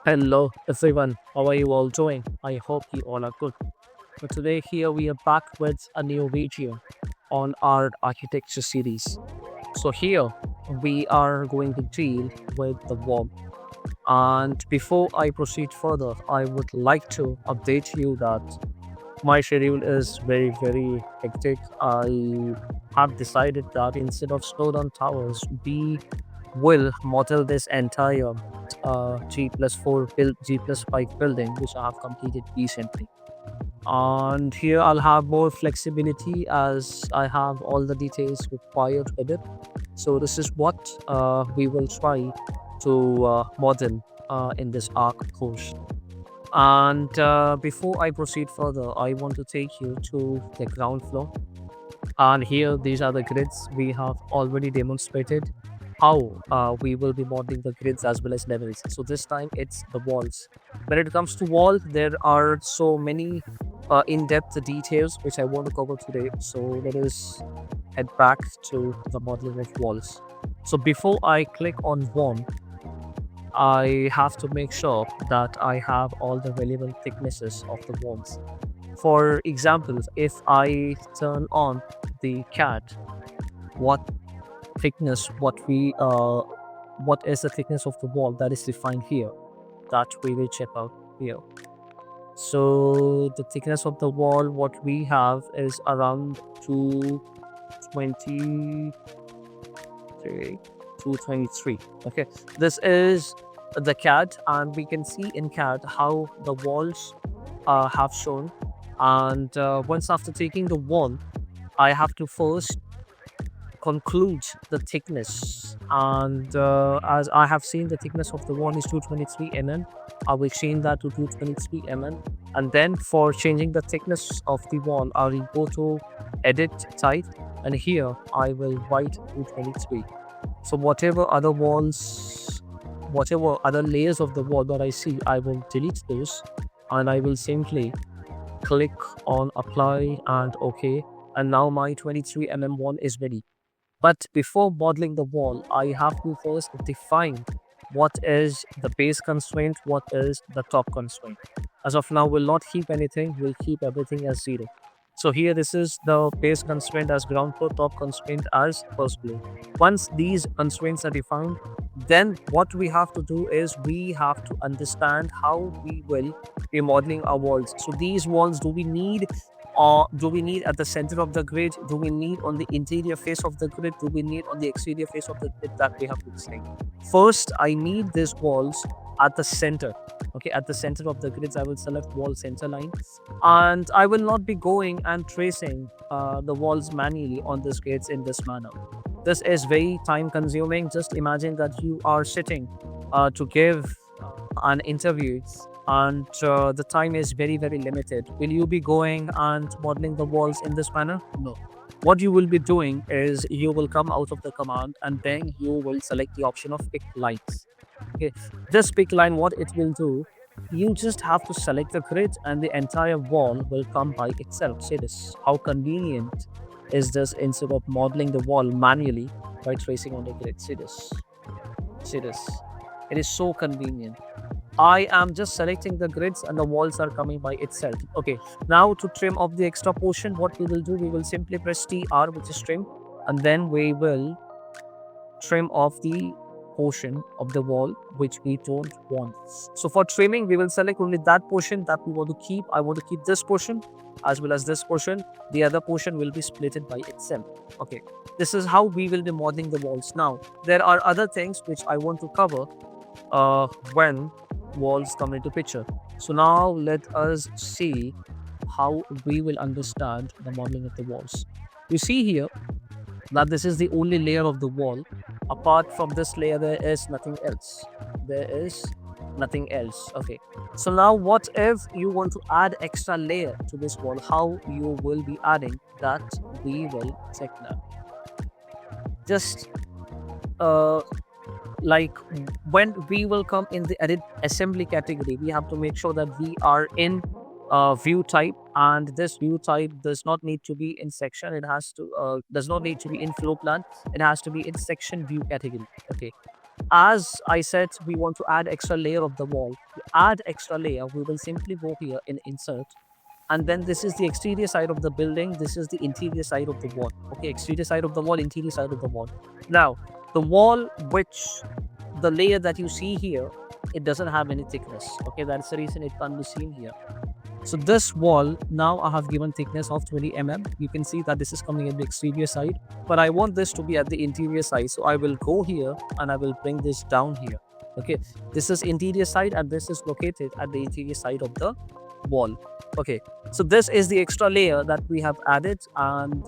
Hello everyone, how are you all doing? I hope you all are good. So today here we are back with a new video on our architecture series. So here we are going to deal with the wall. And before I proceed further, I would like to update you that my schedule is very hectic. I have decided that instead of slowdown towers, we will model this entire G plus 4 build G plus 5 building which I have completed recently. And here I'll have more flexibility as I have all the details required with it. So this is what we will try to model in this ARC course. And before I proceed further, I want to take you to the ground floor. And here, these are the grids we have already demonstrated how we will be modeling the grids as well as levels. So this time it's the walls. When it comes to wall, there are so many in-depth details which I want to cover today. So let us head back to the modeling of walls. So before I click on one, I have to make sure that I have all the relevant thicknesses of the walls. For example, if I turn on the CAD, what thickness, what is the thickness of the wall that is defined here, that we will check out here. So the thickness of the wall, what we have is around 223, 223. Okay, this is the CAD, and we can see in CAD how the walls have shown. And once after taking the wall, I have to first conclude the thickness. And as I have seen, the thickness of the wall is 223 mm. I will change that to 223 mm. And then for changing the thickness of the wall, I will go to edit type, and here I will write 223. So whatever other layers of the wall that I see, I will delete those, and I will simply click on apply and OK. And now my 23 mm wall is ready. But before modeling the wall, I have to first define what is the base constraint, what is the top constraint. As of now, we'll not keep anything, we'll keep everything as 0. So here this is the base constraint as ground floor, top constraint as first floor. Once these constraints are defined, then what we have to do is we have to understand how we will be modeling our walls. So these walls, do we need, or do we need at the center of the grid? Do we need on the interior face of the grid? Do we need on the exterior face of the grid? That we have to decide. First, I need these walls at the center. Okay, at the center of the grids, I will select wall center line, and I will not be going and tracing the walls manually on these grids in this manner. This is very time consuming. Just imagine that you are sitting to give an interview, and the time is very limited. Will you be going and modeling the walls in this manner? No. What you will be doing is you will come out of the command, and then you will select the option of pick lines. Okay, this pick line, what it will do, you just have to select the grid and the entire wall will come by itself. See this, how convenient is this instead of modeling the wall manually by tracing on the grid. See this, it is so convenient. I am just selecting the grids and the walls are coming by itself. Okay, now to trim off the extra portion, what we will do, we will simply press TR, which is trim, and then we will trim off the portion of the wall which we don't want. So for trimming, we will select only that portion that we want to keep. I want to keep this portion as well as this portion. The other portion will be splitted by itself. Okay, this is how we will be modeling the walls. Now there are other things which I want to cover when walls come into picture. So now let us see how we will understand the modeling of the walls. You see here that this is the only layer of the wall. Apart from this layer, there is nothing else. There is nothing else. Okay, so now what if you want to add extra layer to this wall? How you will be adding that, we will check now. Just like when we will come in the edit assembly category, we have to make sure that we are in view type, and this view type does not need to be in section. It has to does not need to be in floor plan. It has to be in section view category. Okay, As I said, we want to add extra layer of the wall. To add extra layer, we will simply go here in insert, and then this is the exterior side of the building, this is the interior side of the wall. Okay, exterior side of the wall, interior side of the wall. Now the wall, which the layer that you see here, it doesn't have any thickness. Okay, that's the reason it can't be seen here. So this wall, now I have given thickness of 20 mm. You can see that this is coming at the exterior side, but I want this to be at the interior side. So I will go here and I will bring this down here. Okay, this is interior side and this is located at the interior side of the wall. Okay, so this is the extra layer that we have added, and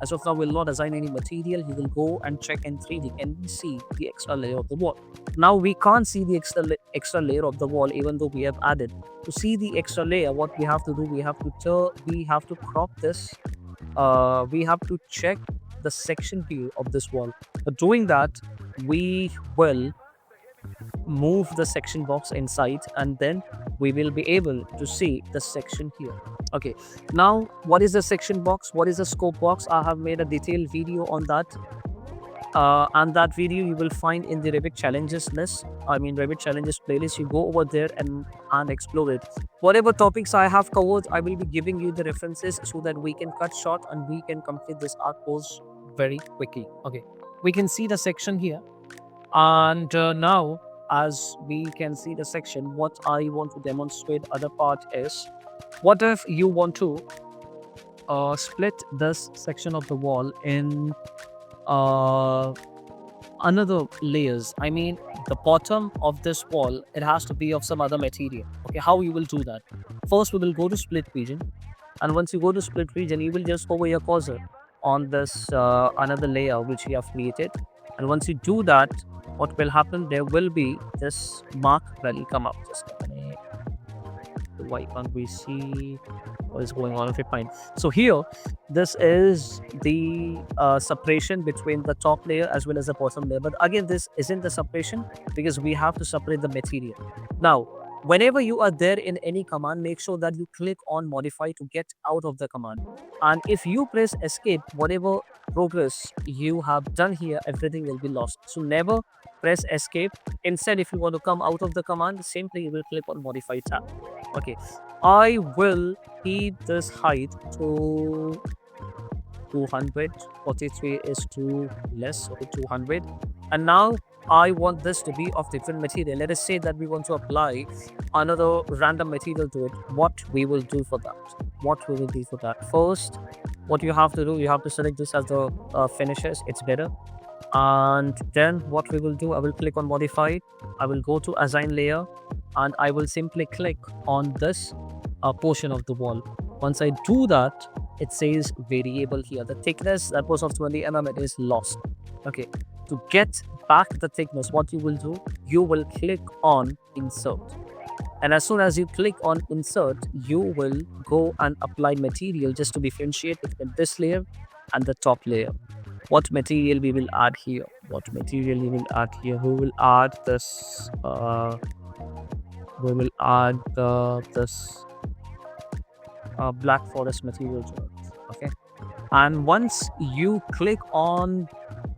as of now we'll not assign any material. You will go and check in 3D and we see the extra layer of the wall. Now we can't see the extra layer of the wall even though we have added. To see the extra layer, what we have to do, we have to crop this. We have to check the section view of this wall. But doing that, we will move the section box inside, and then we will be able to see the section here. Okay, now what is the section box, what is the scope box? I have made a detailed video on that, and that video you will find in the Revit challenges list. I mean Revit challenges playlist. You go over there and explore it. Whatever topics I have covered, I will be giving you the references so that we can cut short and we can complete this art course very quickly. Okay, we can see the section here, and now as we can see the section, what I want to demonstrate other part is, what if you want to split this section of the wall in another layers. I mean the bottom of this wall, it has to be of some other material. Okay, how you will do that? First we will go to split region, and once you go to split region, you will just hover your cursor on this another layer which we have created, and once you do that, what will happen, there will be this mark will come up. Just a minute. Why can't we see what is going on? Okay, fine. So here, this is the separation between the top layer as well as the bottom layer. But again, this isn't the separation because we have to separate the material. Now, whenever you are there in any command, make sure that you click on modify to get out of the command. And if you press escape, whatever progress you have done here, everything will be lost. So never press escape. Instead, if you want to come out of the command, simply you will click on modify tab. Okay, I will keep this height to 200. 43 is too less. Okay, 200. And now I want this to be of different material. Let us say that we want to apply another random material to it. What we will do for that? What we will do for that? First, what you have to do, you have to select this as the finishes. It's better. And then what we will do, I will click on modify. I will go to assign layer, and I will simply click on this portion of the wall. Once I do that, it says variable here. The thickness that was of 20 mm, it is lost. Okay, to get back the thickness, what you will do, you will click on insert, and as soon as you click on insert, you will go and apply material just to differentiate between this layer and the top layer. What material we will add here? What material we will add here? We will add this. We will add this black forest material to it. Okay, and once you click on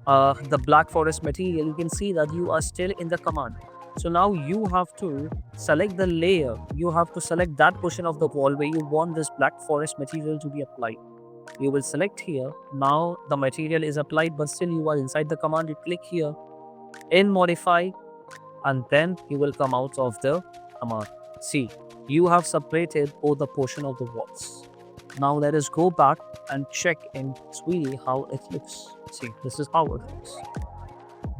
the black forest material, you can see that you are still in the command. So now you have to select the layer. You have to select that portion of the wall where you want this black forest material to be applied. You will select here. Now the material is applied, but still you are inside the command. You click here in modify, and then you will come out of the command. See, you have separated both the portion of the walls. Now let us go back and check in 3D how it looks. See, this is how it looks.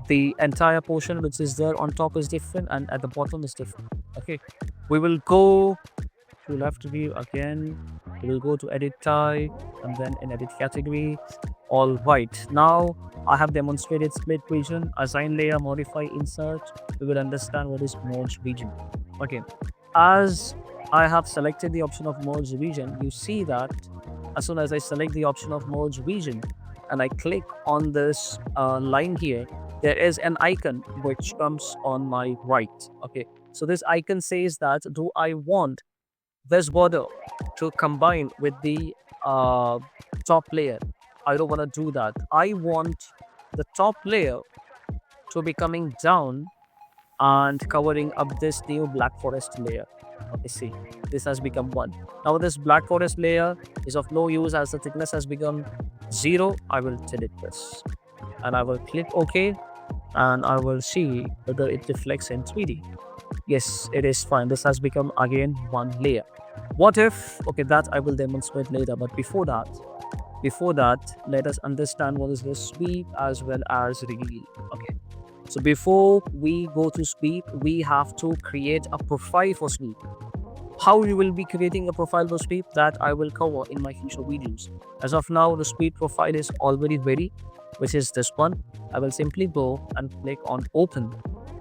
The entire portion which is there on top is different, and at the bottom is different. Okay, we will go to left view again. We will go to edit type, and then in edit category. All right, now I have demonstrated split region, assign layer, modify, insert. We will understand what is merge region. Okay, as I have selected the option of merge region, you see that as soon as I select the option of merge region and I click on this line here, there is an icon which comes on my right. Okay, so this icon says that, do I want this border to combine with the top layer? I don't want to do that. I want the top layer to be coming down and covering up this new black forest layer. Okay, see, this has become 1. Now this black forest layer is of no use as the thickness has become 0. I will delete this and I will click OK, and I will see whether it reflects in 3D. Yes, it is fine. This has become again 1 layer. What if, okay, that I will demonstrate later, but before that, let us understand what is the sweep as well as reveal. Okay, so before we go to sweep, we have to create a profile for sweep. How you will be creating a profile for sweep, that I will cover in my future videos. As of now, the sweep profile is already ready, which is this one. I will simply go and click on open,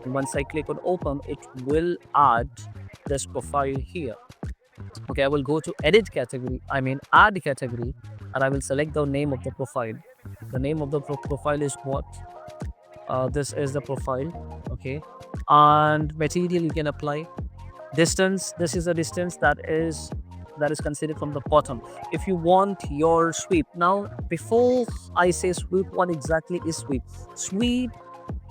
and once I click on open, it will add this profile here. Okay, I will go to edit category, add category, and I will select the name of the profile. The name of the profile is what? This is the profile. Okay, and material you can apply. Distance, this is a distance that is considered from the bottom. If you want your sweep, now before I say sweep, what exactly is sweep? Sweep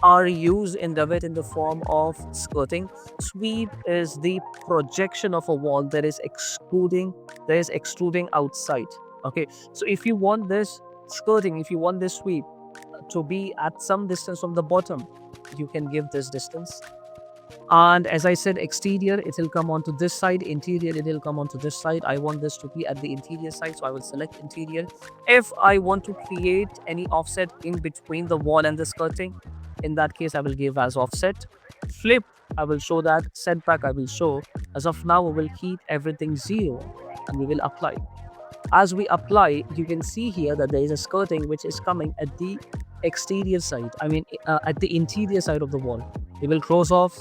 are used in Revit in the form of skirting. Sweep is the projection of a wall that is extruding outside. Okay, so if you want this skirting, if you want this sweep to be at some distance from the bottom, you can give this distance. And as I said, exterior, it will come onto this side. Interior, it will come onto this side. I want this to be at the interior side, so I will select interior. If I want to create any offset in between the wall and the skirting, in that case I will give as offset. Flip, I will show that. Setback, I will show. As of now, we will keep everything 0 and we will apply. As we apply, you can see here that there is a skirting which is coming at the exterior side, at the interior side of the wall. We will close off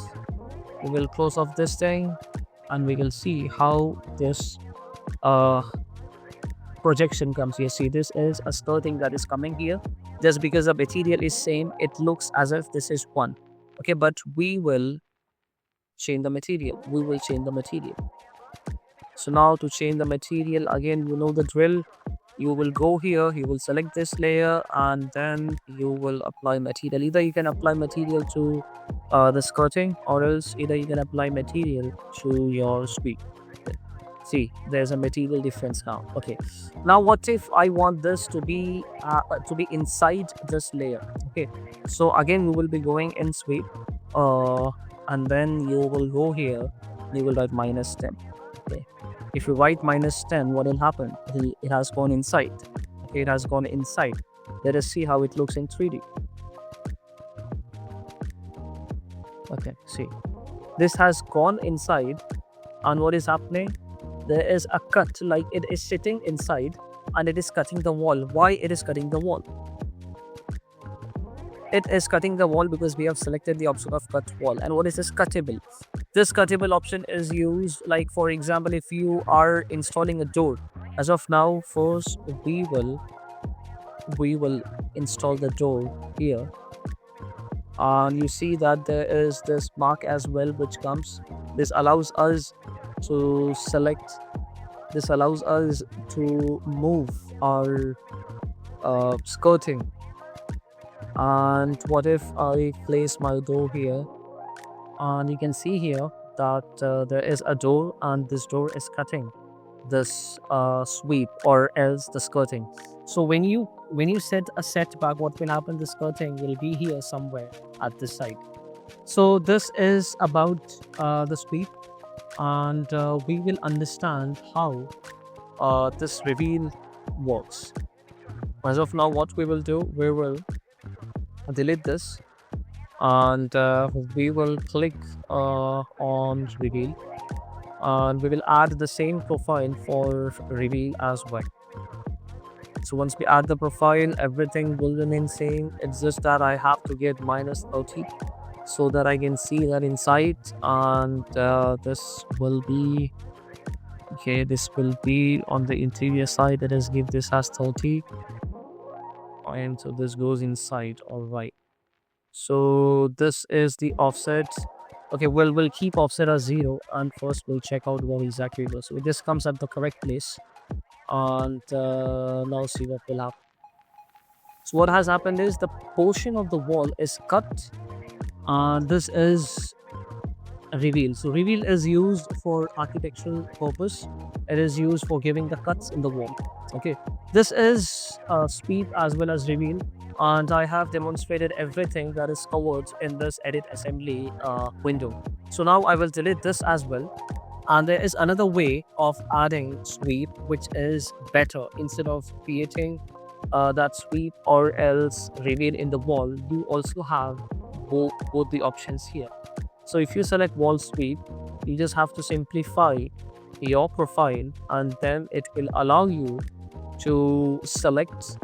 this thing, and we will see how this projection comes here. See, this is a skirting that is coming here. Just because the material is same, it looks as if this is 1. Okay, but we will change the material. So now to change the material, again, you know the drill. You will go here, you will select this layer, and then you will apply material. Either you can apply material to the skirting, or else either you can apply material to your sweep. See, there's a material difference now. Okay, now what if I want this to be inside this layer? Okay, so again we will be going in sweep, and then you will go here, you will write -10. Okay, if you write -10, what will happen? It has gone inside. Okay, it has gone inside. Let us see how it looks in 3D. Okay, see, this has gone inside, and what is happening? There is a cut, like it is sitting inside and it is cutting the wall. Why it is cutting the wall? It is cutting the wall because we have selected the option of cut wall. And what is this cuttable? This cuttable option is used, like for example, if you are installing a door. As of now, first we will install the door here, and you see that there is this mark as well which comes. This allows us to select, this allows us to move our skirting. And what if I place my door here, and you can see here that there is a door, and this door is cutting this sweep or else the skirting. So when you set a setback, what will happen? The skirting will be here somewhere at this side. So this is about the sweep, and we will understand how this reveal works. As of now, what we will do, we will delete this, and we will click on reveal, and we will add the same profile for reveal as well. So once we add the profile, everything will remain same. It's just that I have to get -30 so that I can see that inside, and this will be okay. This will be on the interior side. Let us give this as 30, and so this goes inside. All right. So this is the offset. Okay, well, we'll keep offset as 0, and first we'll check out what exactly it was. So this comes at the correct place, and now see what will happen. So what has happened is the portion of the wall is cut This is reveal. So reveal is used for architectural purpose. It is used for giving the cuts in the wall. Okay, this is sweep as well as reveal, and I have demonstrated everything that is covered in this edit assembly window. So now I will delete this as well. And there is another way of adding sweep, which is better. Instead of creating that sweep or else reveal in the wall, you also have both the options here. So if you select wall sweep, you just have to simplify your profile, and then it will allow you to select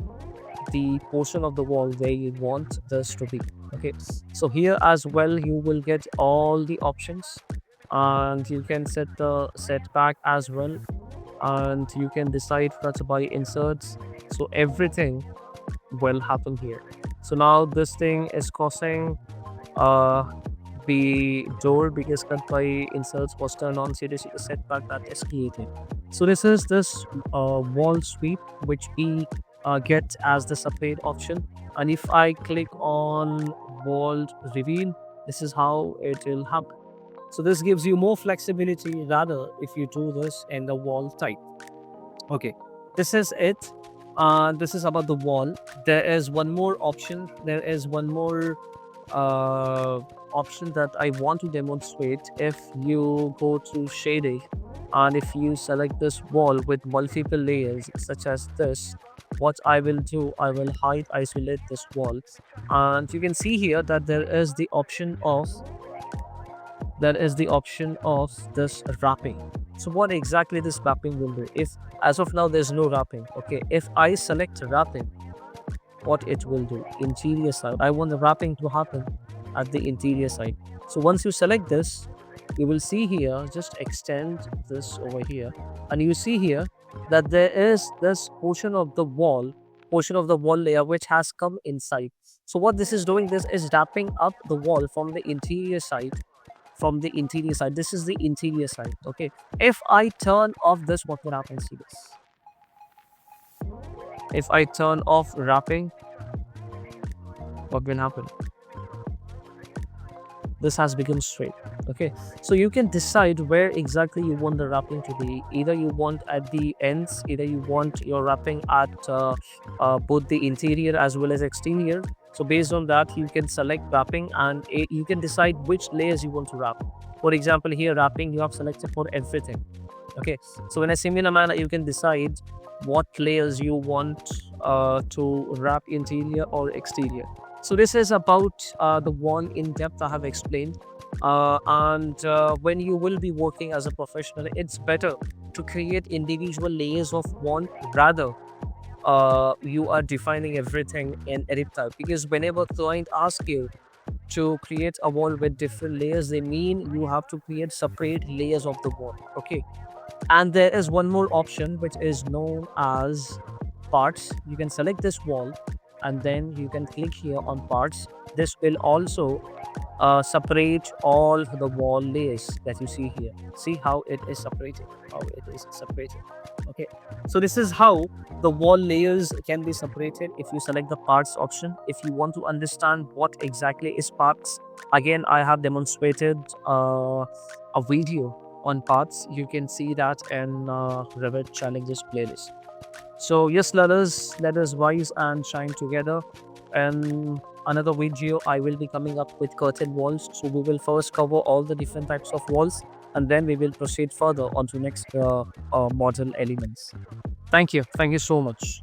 the portion of the wall where you want this to be. Okay, so here as well you will get all the options, and you can set the setback as well, and you can decide what by inserts. So everything will happen here. So now this thing is causing uh the door because cut by inserts was turned on, so this is the setback that is created. So this is this wall sweep which we get as the separate option. And if I click on wall reveal, this is how it will happen. So this gives you more flexibility rather if you do this in the wall type. Okay, this is it. This is about the wall. There is one more option. There is one more uh, option that I want to demonstrate. If you go to shading, and if you select this wall with multiple layers such as this, what I will do, I will hide isolate this wall, and you can see here that there is the option of this wrapping. So what exactly this wrapping will do? If as of now there's no wrapping, okay, if I select wrapping, what it will do, interior side, I want the wrapping to happen at the interior side. So once you select this, you will see here, just extend this over here, and you see here that there is this portion of the wall layer which has come inside. So what this is doing, this is wrapping up the wall from the interior side. This is the interior side. Okay, if I turn off this, what will happen? See this. If I turn off wrapping, what will happen? This has become straight. Okay, so you can decide where exactly you want the wrapping to be. Either you want at the ends, either you want your wrapping at both the interior as well as exterior. So based on that, you can select wrapping, and you can decide which layers you want to wrap. For example, here wrapping you have selected for everything. Okay, so in a similar manner you can decide what layers you want to wrap, interior or exterior. So this is about the one in depth I have explained. And when you will be working as a professional, it's better to create individual layers of one rather you are defining everything in edit type, because whenever client asks you to create a wall with different layers, they mean you have to create separate layers of the wall. Okay, and there is one more option which is known as parts. You can select this wall, and then you can click here on parts. This will also separate all the wall layers that you see here. See how it is separated, okay. So this is how the wall layers can be separated if you select the parts option. If you want to understand what exactly is parts, again I have demonstrated a video on parts. You can see that in Revit challenges playlist. So yes, let us rise and shine together. And another video I will be coming up with curtain walls. So we will first cover all the different types of walls, and then we will proceed further on to next model elements. Thank you so much.